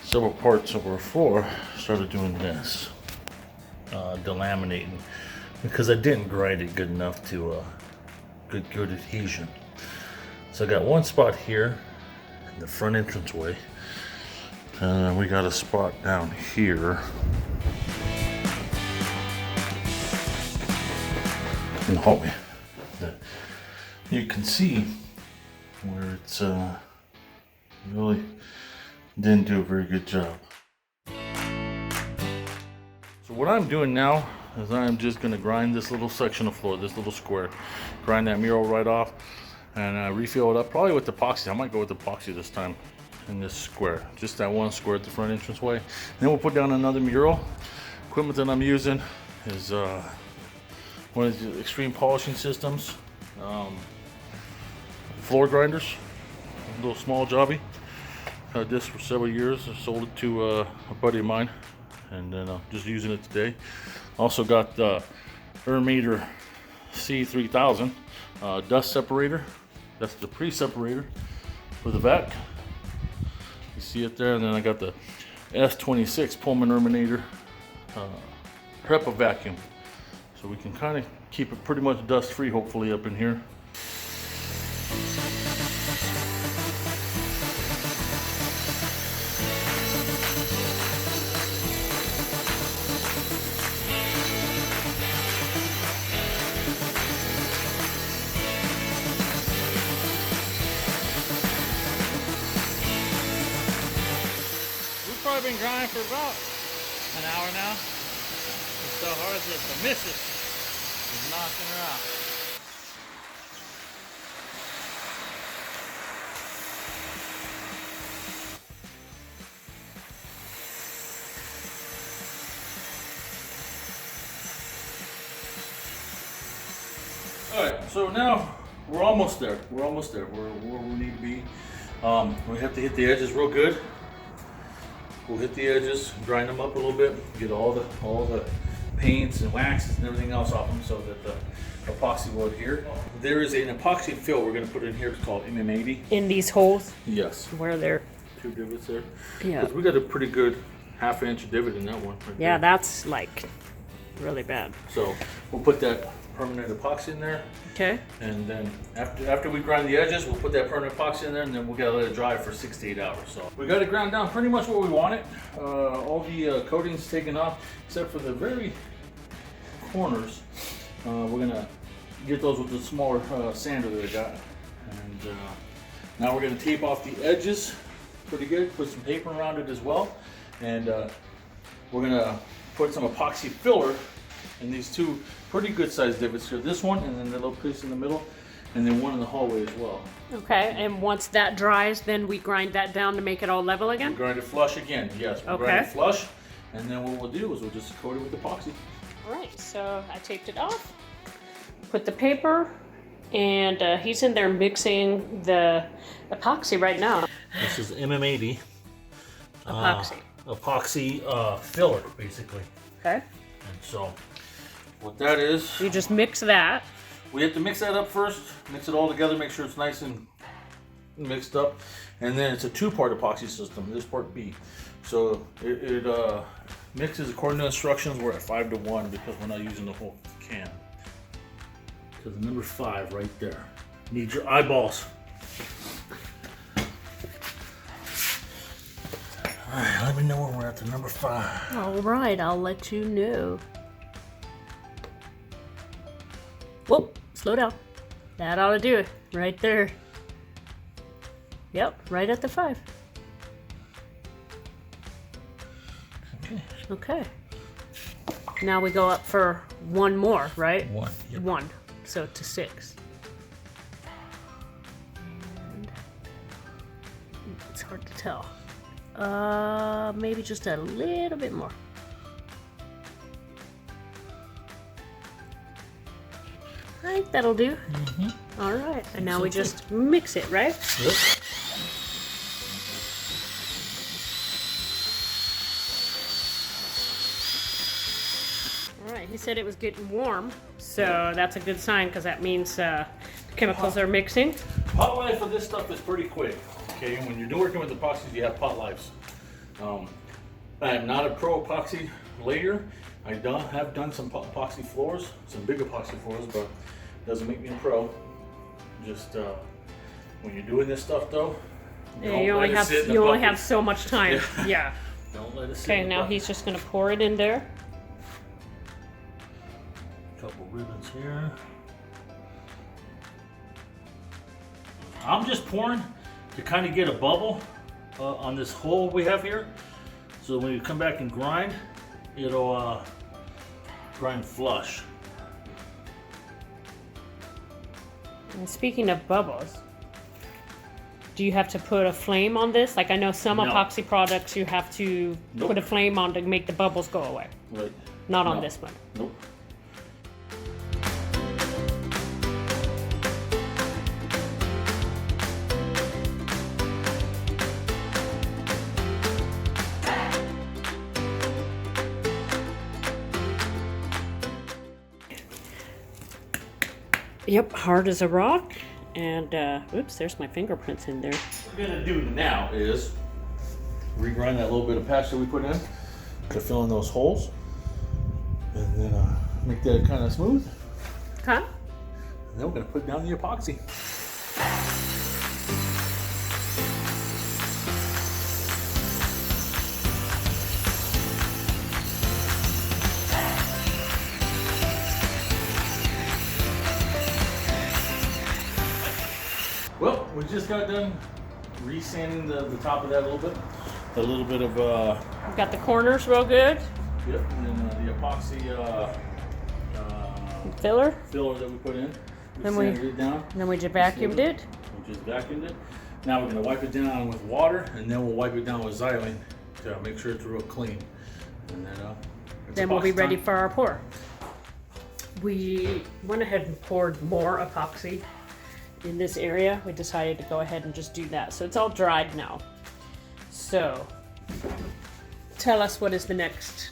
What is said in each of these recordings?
several parts of our floor, started doing this, delaminating, because I didn't grind it good enough to good adhesion. So I got one spot here in the front entranceway, and we got a spot down here. In the hallway that you can see where it's really didn't do a very good job. So what I'm doing now is I'm just going to grind this little section of floor, this little square, grind that mural right off, and refill it up, probably with epoxy. I might go with epoxy this time in this square, just that one square at the front entranceway. Then we'll put down another mural. Equipment that I'm using is one of the extreme polishing systems, floor grinders, a little small jobby. Had this for several years. I sold it to a buddy of mine, and then I'm just using it today. Also got the Ermator C3000 dust separator. That's the pre-separator for the vac. You see it there, and then I got the S26 Pullman Erminator HEPA vacuum. So we can kind of keep it pretty much dust free, hopefully, up in here. We've probably been grinding for about an hour now. It's so hard that the missus is knocking her out. Alright, so now we're almost there. We're almost there. We're where we need to be. We have to hit the edges real good. We'll hit the edges, grind them up a little bit, get all the paints and waxes and everything else off them so that the epoxy will adhere. There is an epoxy fill we're going to put in here. It's called MM80. In these holes? Yes. Where they're... 2 divots there. Yeah. We got a pretty good ½ inch divot in that one. Right yeah, there. that's like really bad. So we'll put that permanent epoxy in there. Okay. And then after we grind the edges, we'll put that permanent epoxy in there, and then we gotta let it dry for 6 to 8 hours. So we got it ground down pretty much where we want it. All the coating's taken off, except for the very corners. We're gonna get those with the smaller sander that I got. And now we're gonna tape off the edges pretty good, put some paper around it as well. And we're gonna put some epoxy filler in these 2 pretty good sized divots here. This one, and then the little piece in the middle, and then one in the hallway as well. Okay, and once that dries, then we grind that down to make it all level again? We grind it flush again, yes. We'll grind it flush, and then what we'll do is we'll just coat it with epoxy. All right, so I taped it off, put the paper, and he's in there mixing the epoxy right now. This is MM80. Epoxy. Epoxy filler, basically. Okay. And so, what that is, You just mix that. we have to mix that up first, mix it all together, make sure it's nice and mixed up, and then it's a 2-part epoxy system. This part B. So it mixes according to instructions. We're at 5 to 1 because we're not using the whole can. So the number 5 right there. Need your eyeballs. All right, let me know when we're at the number 5. All right, I'll let you know. Whoa, slow down. That ought to do it. Right there. Yep, right at the 5. Okay. Okay. Now we go up for 1 more, right? 1. Yep. 1. So to 6. And it's hard to tell. Maybe just a little bit more. I think that'll do. Mm-hmm. All right, and now we just mix it, right? Yep. All right, he said it was getting warm, so that's a good sign because that means the chemicals are mixing. Pot life for this stuff is pretty quick. Okay, when you're working with epoxies, you have pot lives. I am not a pro epoxy layer. I have done some epoxy floors, some big epoxy floors, but it doesn't make me a pro. Just when you're doing this stuff though, yeah, you only have so much time. Yeah. Don't let it sit. Okay, now he's just gonna pour it in there. Couple ribbons here. I'm just pouring to kind of get a bubble on this hole we have here. So when you come back and grind, it'll grind flush. And speaking of bubbles, do you have to put a flame on this? Like I know some epoxy products you have to put a flame on to make the bubbles go away. Right. Not on this one. Nope. Yep, hard as a rock. And, oops, there's my fingerprints in there. What we're gonna do now is regrind that little bit of patch that we put in to fill in those holes. And then make that kind of smooth. Okay. And then we're gonna put down the epoxy. Well, we just got done re-sanding the top of that a little bit. A little bit of We've got the corners real good. yep, and then the epoxy Filler. filler that we put in. Then sanded it down. And then we just vacuumed it. We just vacuumed it. Now we're gonna wipe it down with water, and then we'll wipe it down with xylene to make sure it's real clean. And then We'll be epoxy ready time. for our pour. We went ahead and poured more epoxy in this area. We decided to go ahead and just do that. So it's all dried now. So tell us what is the next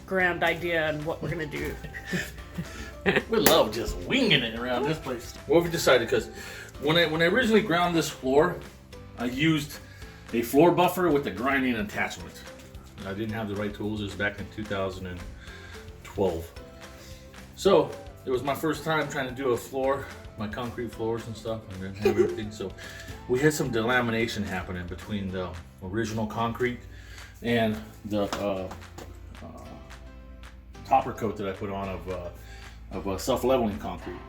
grand idea and what we're gonna do. We love just winging it around this place. What we decided, because when I originally ground this floor, I used a floor buffer with a grinding attachment. I didn't have the right tools. It was back in 2012. So it was my first time trying to do a floor, my concrete floors and stuff, and then have everything. So we had some delamination happening between the original concrete and the topper coat that I put on of self-leveling concrete.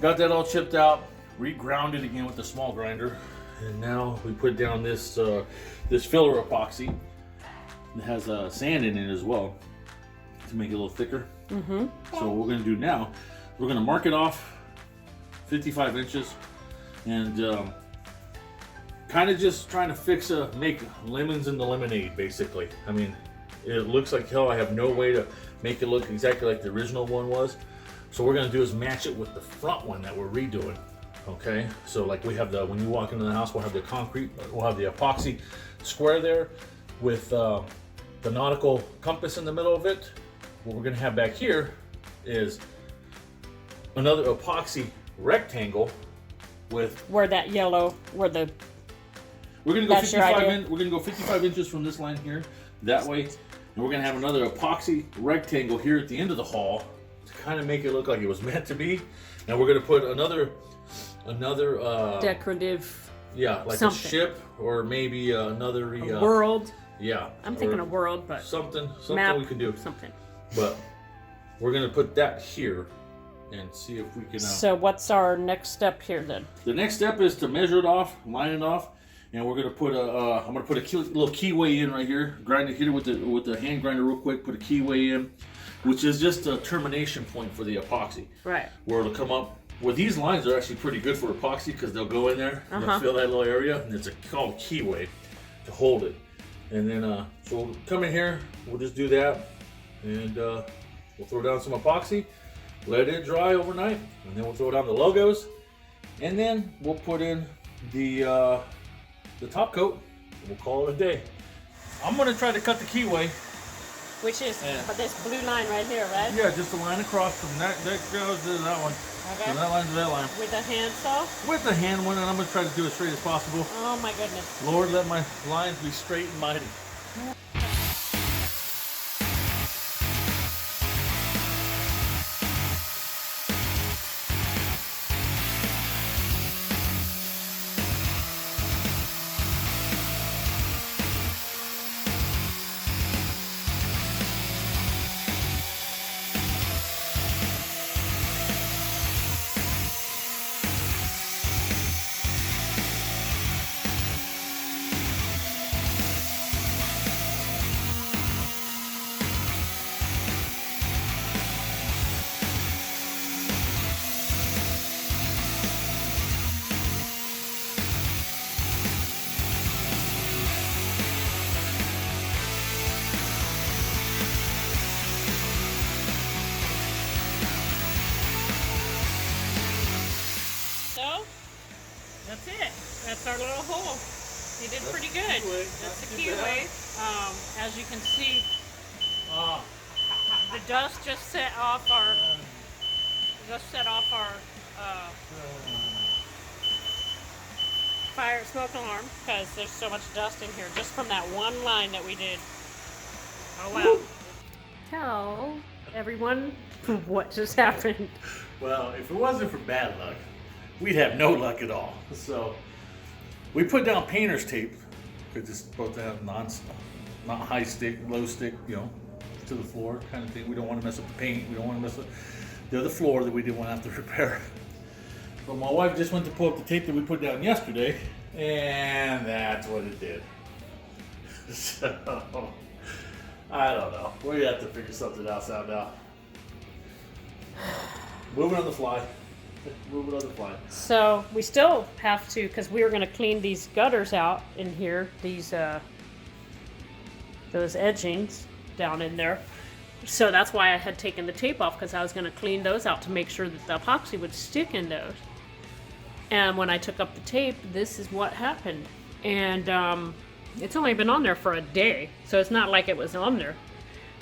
Got that all chipped out, re-ground it again with the small grinder, and now we put down this this filler epoxy. It has sand in it as well to make it a little thicker. Mm-hmm. So what we're gonna do now, we're gonna mark it off 55 inches and kind of just trying to make lemons into lemonade, basically. I mean, it looks like hell. I have no way to make it look exactly like the original one was. So what we're gonna do is match it with the front one that we're redoing. Okay, so like we have when you walk into the house, we'll have the concrete, we'll have the epoxy square there with the nautical compass in the middle of it. What we're gonna have back here is another epoxy rectangle with Where that yellow, we're gonna go 55 we're gonna go 55 inches from this line here that way, and we're gonna have another epoxy rectangle here at the end of the hall to kind of make it look like it was meant to be. And we're gonna put another decorative, yeah, like something. a ship or maybe another world. yeah, I'm thinking a world, but something map, we can do. something. But we're gonna put that here and see if we can. So what's our next step here then? The next step is to measure it off, line it off, and we're gonna put I'm gonna put a little keyway in right here. Grind it here with the hand grinder real quick. Put a keyway in, which is just a termination point for the epoxy. Right. Where it'll come up. Well, these lines are actually pretty good for epoxy because they'll go in there, they'll fill that little area, and it's called keyway to hold it. And then so we'll come in here. We'll just do that, and we'll throw down some epoxy. Let it dry overnight, and then we'll throw down the logos, and then we'll put in the top coat, and we'll call it a day. I'm gonna try to cut the keyway. Which is, but this blue line right here, right? Yeah, just a line across from that goes to that one. Okay. So that line to that line. With a hand saw? With the hand one, and I'm going to try to do it as straight as possible. Oh my goodness. Lord, let my lines be straight and mighty. So, that's it. That's our little hole. You did pretty good. That's the keyway. As you can see, the dust just set off our fire smoke alarm because there's so much dust in here just from that one line that we did. Oh wow. Tell everyone what just happened. Well, if it wasn't for bad luck, we'd have no luck at all. So we put down painter's tape because it's supposed to have not high stick, low stick, you know, to the floor kind of thing. We don't want to mess up the paint. We don't want to mess up the other floor that we didn't want to have to repair. But my wife just went to pull up the tape that we put down yesterday, and that's what it did. So I don't know. We have to figure something else out now. Moving on the fly. Moving on the fly. So we still have to, because we were going to clean these gutters out in here, these those edgings down in there. So that's why I had taken the tape off, because I was going to clean those out to make sure that the epoxy would stick in those. And when I took up the tape, this is what happened. And it's only been on there for a day, so it's not like it was on there.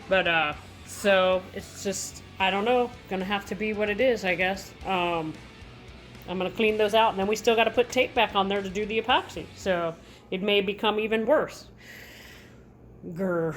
But so it's just, I don't know, gonna have to be what it is, I guess. I'm gonna clean those out, and then we still got to put tape back on there to do the epoxy. So it may become even worse. Grr.